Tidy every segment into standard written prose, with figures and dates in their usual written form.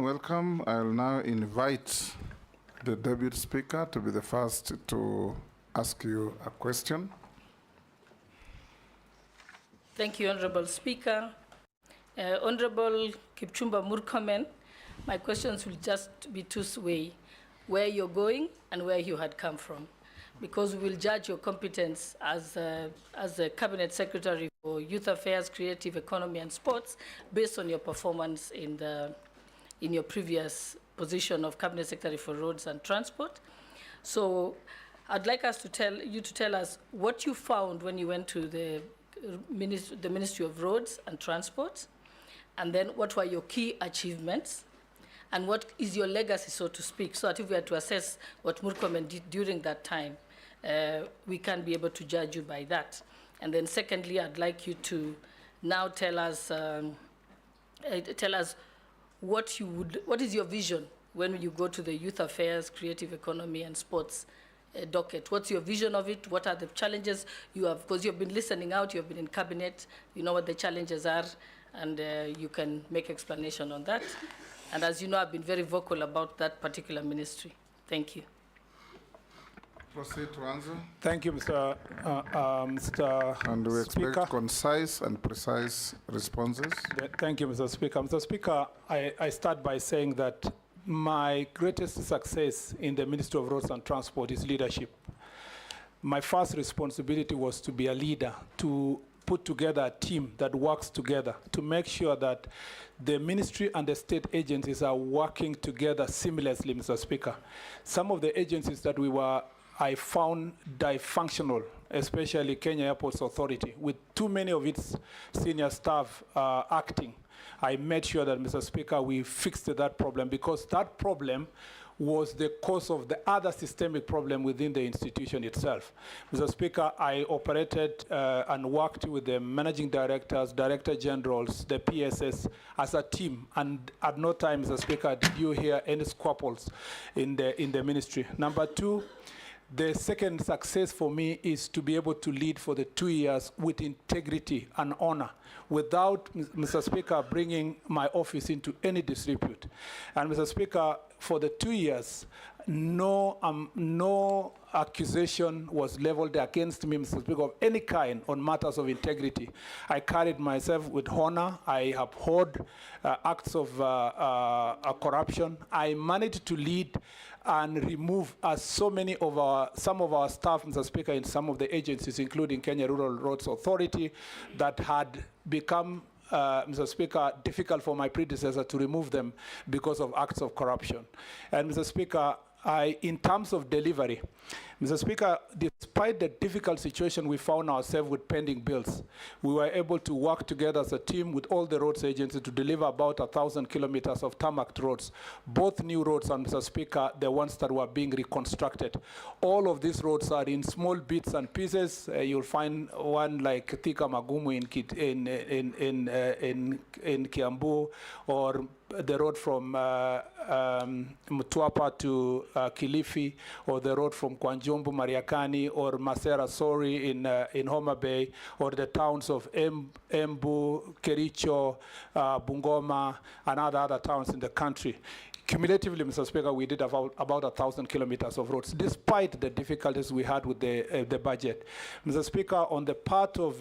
welcome. I'll now invite the Deputy Speaker to be the first to ask you a question. Thank you, Honorable Speaker. Honorable Kipchumba Murkomen, my questions will just be two-way: where you're going and where you had come from, because we will judge your competence as a Cabinet Secretary for Youth Affairs, Creative Economy and Sports based on your performance in your previous position of Cabinet Secretary for Roads and Transport. So I'd like us to tell us what you found when you went to the Ministry of Roads and Transport, and then what were your key achievements, and what is your legacy, so to speak, so that if we are to assess what Murkomen did during that time, we can be able to judge you by that. And then secondly, I'd like you to now tell us what is your vision when you go to the Youth Affairs, Creative Economy and Sports docket. What's your vision of it? What are the challenges you have? Because you've been listening out, you've been in cabinet, you know what the challenges are, and you can make explanation on that. And as you know, I've been very vocal about that particular ministry. Thank you. Proceed to answer. Thank you, Mr. And we expect Speaker. concise and precise responses. Thank you, Mr. Speaker. Mr. Speaker, I start by saying that my greatest success in the Ministry of Roads and Transport is leadership. My first responsibility was to be a leader, to put together a team that works together, to make sure that the ministry and the state agencies are working together seamlessly, Mr. Speaker. Some of the agencies that I found dysfunctional, especially Kenya Airports Authority, with too many of its senior staff acting. I made sure that, Mr. Speaker, we fixed that problem, because that problem was the cause of the other systemic problem within the institution itself. Mr. Speaker, I operated and worked with the managing directors, director generals, the PSS as a team, and at no time, Mr. Speaker, did you hear any squabbles in the ministry. Number two, the second success for me is to be able to lead for the 2 years with integrity and honor, without, Mr. Speaker, bringing my office into any disrepute. And, Mr. Speaker, for the 2 years, no accusation was leveled against me, Mr. Speaker, of any kind on matters of integrity. I carried myself with honor. I abhorred acts of corruption. I managed to lead and remove some of our staff, Mr. Speaker, in some of the agencies, including Kenya Rural Roads Authority, that had become, Mr. Speaker, difficult for my predecessor to remove them because of acts of corruption. And, Mr. Speaker, in terms of delivery, Mr. Speaker, despite the difficult situation we found ourselves with pending bills, we were able to work together as a team with all the roads agencies to deliver about 1,000 kilometers of tarmac roads, both new roads and, Mr. Speaker, the ones that were being reconstructed. All of these roads are in small bits and pieces. You'll find one like Thika Magumu in Kiambu, or the road from Mtwapa to Kilifi, or the road from Kwanjumbu, Mariakani, or Masera Sori in Homa Bay, or the towns of Embu, Kericho, Bungoma, and other towns in the country. Cumulatively, Mr. Speaker, we did about 1,000 kilometers of roads, despite the difficulties we had with the budget. Mr. Speaker, on the part of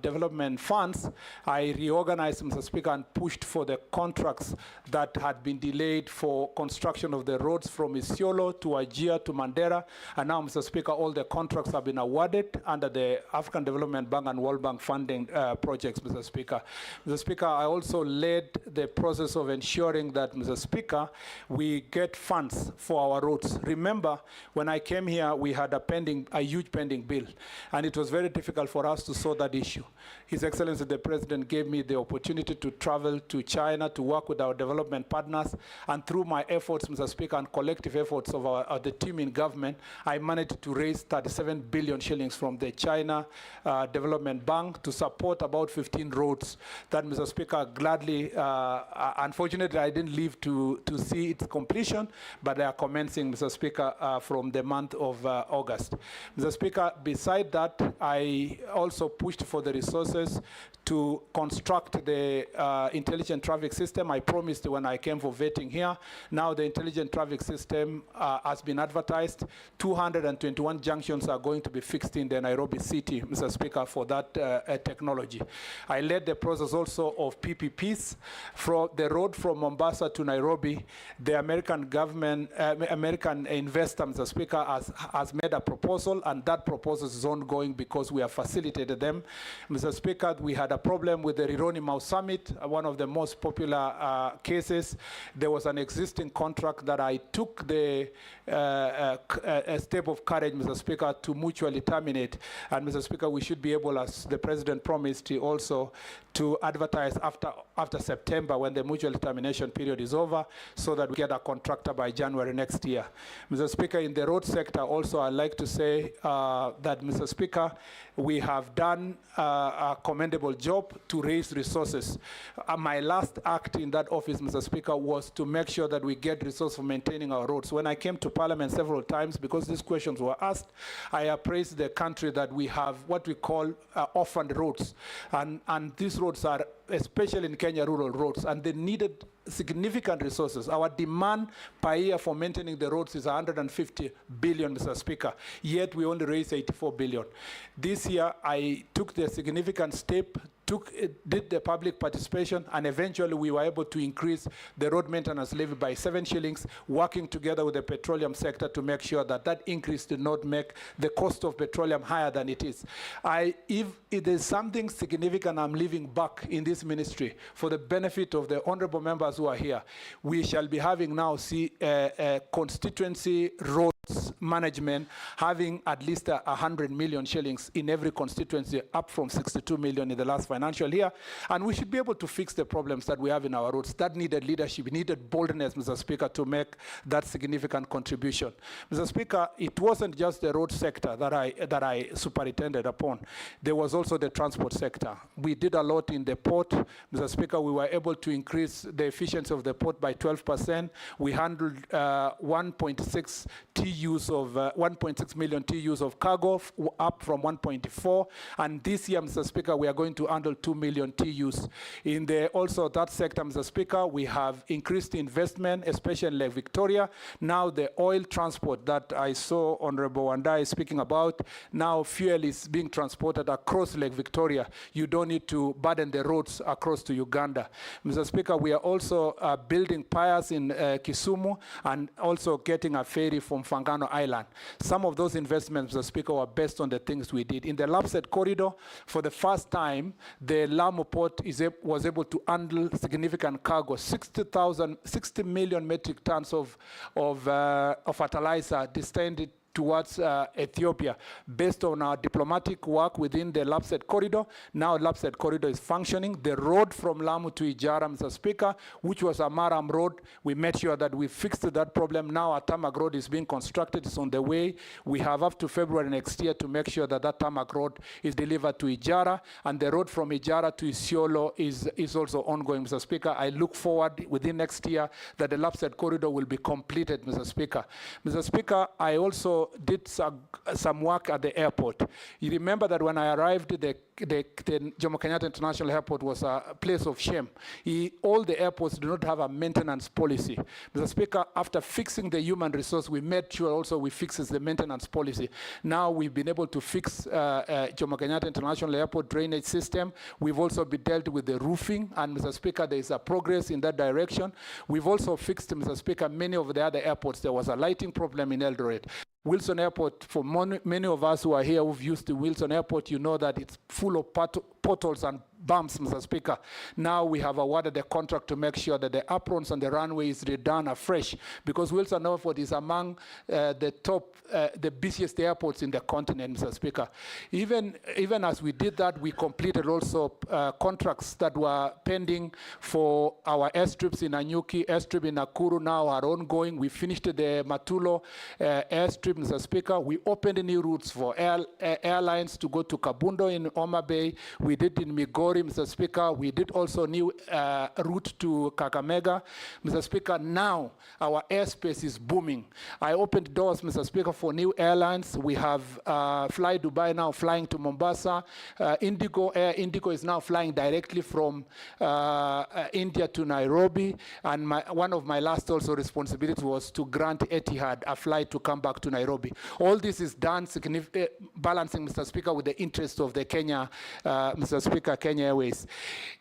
development funds, I reorganized, Mr. Speaker, and pushed for the contracts that had been delayed for construction of the roads from Isiolo to Ajia to Mandera. And now, Mr. Speaker, all the contracts have been awarded under the African Development Bank and World Bank funding projects, Mr. Speaker. Mr. Speaker, I also led the process of ensuring that, Mr. Speaker, we get funds for our roads. Remember, when I came here, we had a huge pending bill, and it was very difficult for us to solve that issue. His Excellency the President gave me the opportunity to travel to China to work with our development partners, and through my efforts, Mr. Speaker, and collective efforts of the team in government, I managed to raise 37 billion shillings from the China Development Bank to support about 15 roads that, Mr. Speaker, gladly, unfortunately, I didn't live to see its completion, but they are commencing, Mr. Speaker, from the month of August. Mr. Speaker, beside that, I also pushed for the resources to construct the intelligent traffic system. I promised when I came for vetting here. Now the intelligent traffic system has been advertised. 221 junctions are going to be fixed in the Nairobi city, Mr. Speaker, for that technology. I led the process also of PPPs. For the road from Mombasa to Nairobi, the American government, American investor, Mr. Speaker, has made a proposal, and that proposal is ongoing because we have facilitated them. Mr. Speaker, we had a problem with the Rironi Mau Summit, one of the most popular cases. There was an existing contract that I took the a step of courage, Mr. Speaker, to mutually terminate. And Mr. Speaker, we should be able, as the President promised, also to advertise after September when the mutual termination period is over, so that we get a contractor by January next year. Mr. Speaker, in the road sector also, I'd like to say that, Mr. Speaker, we have done a commendable job to raise resources. My last act in that office, Mr. Speaker, was to make sure that we get resources for maintaining our roads. When I came to Parliament several times, because these questions were asked, I appraised the country that we have what we call orphaned roads. And these roads are, especially in Kenya, rural roads, and they needed significant resources. Our demand per year for maintaining the roads is 150 billion, Mr. Speaker, yet we only raised 84 billion. This year, I took the significant step, did the public participation, and eventually we were able to increase the road maintenance levy by 7 shillings, working together with the petroleum sector to make sure that that increase did not make the cost of petroleum higher than it is. If there's something significant I'm leaving back in this ministry for the benefit of the honorable members who are here, we shall be having now constituency roads management having at least 100 million shillings in every constituency, up from 62 million in the last financial year. And we should be able to fix the problems that we have in our roads. That needed leadership, needed boldness, Mr. Speaker, to make that significant contribution. Mr. Speaker, it wasn't just the road sector that I superintended upon. There was also the transport sector. We did a lot in the port. Mr. Speaker, we were able to increase the efficiency of the port by 12%. We handled 1.6 million TEUs of cargo, up from 1.4. And this year, Mr. Speaker, we are going to handle 2 million TEUs. In also that sector, Mr. Speaker, we have increased investment, especially in Lake Victoria. Now the oil transport that I saw Honorable Wandai speaking about, now fuel is being transported across Lake Victoria. You don't need to burden the roads across to Uganda. Mr. Speaker, we are also building piers in Kisumu, and also getting a ferry from Fangano Island. Some of those investments, Mr. Speaker, were based on the things we did. In the Lapsset corridor, for the first time, the Lamu port was able to handle significant cargo, 60 million metric tons of fertilizer destined towards Ethiopia, based on our diplomatic work within the Lapsset corridor. Now Lapsset corridor is functioning. The road from Lamu to Ijara, Mr. Speaker, which was a Maram road, we made sure that we fixed that problem. Now a tarmac road is being constructed, it's on the way. We have up to February next year to make sure that that tarmac road is delivered to Ijara, and the road from Ijara to Isiolo is also ongoing, Mr. Speaker. I look forward within next year that the Lapsset corridor will be completed, Mr. Speaker. Mr. Speaker, I also did some work at the airport. You remember that when I arrived, the Jomo Kenyatta International Airport was a place of shame. All the airports do not have a maintenance policy. Mr. Speaker, after fixing the human resource, we made sure also we fixes the maintenance policy. Now we've been able to fix Jomo Kenyatta International Airport drainage system. We've also been dealt with the roofing, and Mr. Speaker, there is a progress in that direction. We've also fixed, Mr. Speaker, many of the other airports. There was a lighting problem in Eldoret. Wilson Airport, for many of us who are here who've used the Wilson Airport, you know that it's full of potholes and bumps, Mr. Speaker. Now we have awarded the contract to make sure that the aprons on the runway is redone afresh, because Wilson Airport is among the busiest airports in the continent, Mr. Speaker. Even as we did that, we completed also contracts that were pending for our airstrips in Anyuki, airstrip in Nakuru now are ongoing. We finished the Matulo airstrip, Mr. Speaker. We opened new routes for airlines to go to Kabundo in Homa Bay. We did in Migori Migori, Mr. Speaker. We did also new route to Kakamega. Mr. Speaker, now our airspace is booming. I opened doors, Mr. Speaker, for new airlines. We have Fly Dubai now flying to Mombasa. Air Indigo is now flying directly from India to Nairobi. And one of my last also responsibilities was to grant Etihad a flight to come back to Nairobi. All this is done balancing, Mr. Speaker, with the interest of the Kenya, Mr. Speaker, Kenya Airways.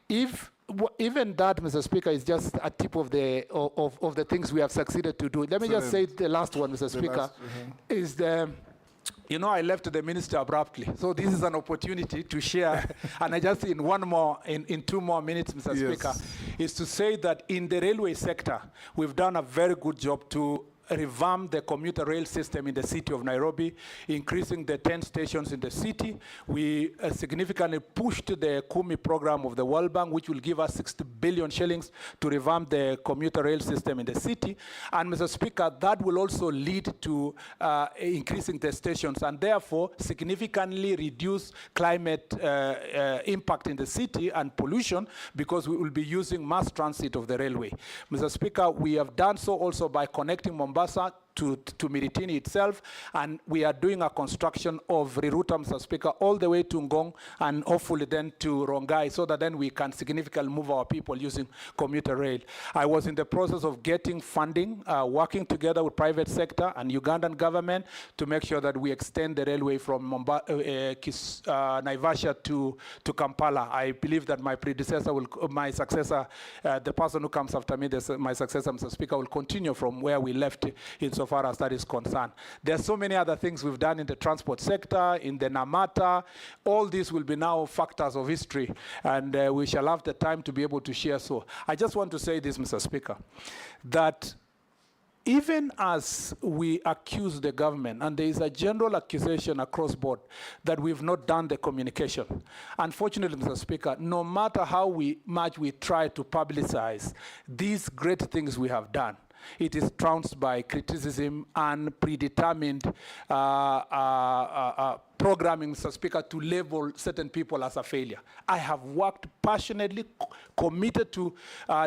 Even that, Mr. Speaker, is just a tip of the things we have succeeded to do. Let me just say the last one, Mr. Speaker, is the. You know, I left the minister abruptly, so this is an opportunity to share. And I just in 2 more minutes, Mr. Speaker, is to say that in the railway sector, we've done a very good job to revamp the commuter rail system in the city of Nairobi, increasing the 10 stations in the city. We significantly pushed the Kumi program of the World Bank, which will give us 60 billion shillings to revamp the commuter rail system in the city. And Mr. Speaker, that will also lead to increasing the stations and therefore significantly reduce climate impact in the city and pollution, because we will be using mass transit of the railway. Mr. Speaker, we have done so also by connecting Mombasa to Miritini itself, and we are doing a construction of Ruto, Mr. Speaker, all the way to Ngong and hopefully then to Rongai, so that then we can significantly move our people using commuter rail. I was in the process of getting funding, working together with private sector and Ugandan government to make sure that we extend the railway from Naivasha to Kampala. I believe that my successor, the person who comes after me, my successor, Mr. Speaker, will continue from where we left insofar as that is concerned. There are so many other things we've done in the transport sector, in the Namata. All these will be now factors of history, and we shall have the time to be able to share so. I just want to say this, Mr. Speaker, that even as we accuse the government, and there is a general accusation across board that we've not done the communication, unfortunately, Mr. Speaker, no matter how much we try to publicize these great things we have done, it is trounced by criticism and predetermined programming, Mr. Speaker, to label certain people as a failure. I have worked passionately, committed to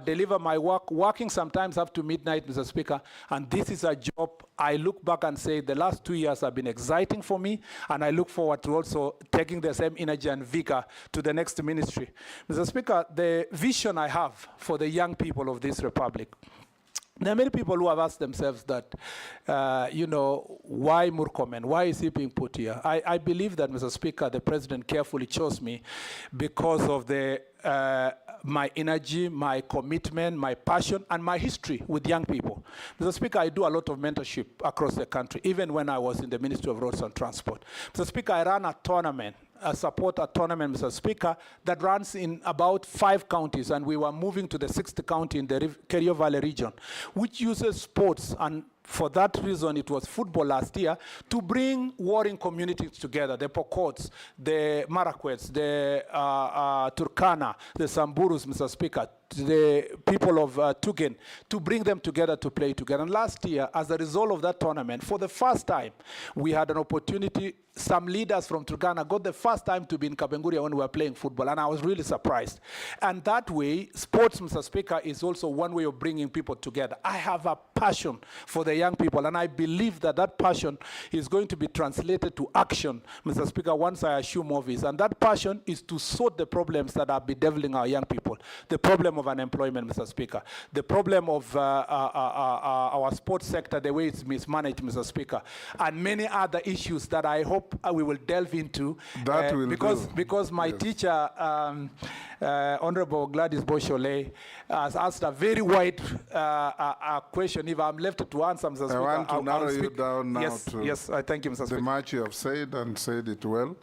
deliver my work, working sometimes up to midnight, Mr. Speaker, and this is a job I look back and say the last 2 years have been exciting for me, and I look forward to also taking the same energy and vigor to the next ministry. Mr. Speaker, the vision I have for the young people of this republic, there are many people who have asked themselves that, why Murkomen? Why is he being put here? I believe that, Mr. Speaker, the president carefully chose me because of my energy, my commitment, my passion, and my history with young people. Mr. Speaker, I do a lot of mentorship across the country, even when I was in the Ministry of Roads and Transport. Mr. Speaker, I ran a tournament, support a tournament, Mr. Speaker, that runs in about 5 counties, and we were moving to the 6th county in the Kerio Valley region, which uses sports, and for that reason, it was football last year, to bring warring communities together, the Pokots, the Marakwets, the Turkana, the Samburus, Mr. Speaker, the people of Tugen, to bring them together to play together. And last year, as a result of that tournament, for the first time, we had an opportunity. Some leaders from Turkana got the first time to be in Kapenguria when we were playing football, and I was really surprised. And that way, sports, Mr. Speaker, is also one way of bringing people together. I have a passion for the young people, and I believe that that passion is going to be translated to action, Mr. Speaker, once I assume office. And that passion is to sort the problems that are bedeviling our young people. The problem of unemployment, Mr. Speaker. The problem of our sports sector, the way it's mismanaged, Mr. Speaker. And many other issues that I hope we will delve into. Because my teacher, Honorable Gladys Boshole, has asked a very wide question. If I'm left to answer, Mr. Speaker, I want to narrow you down now yes, I thank you, Mr. Speaker. The much you have said, and said it well.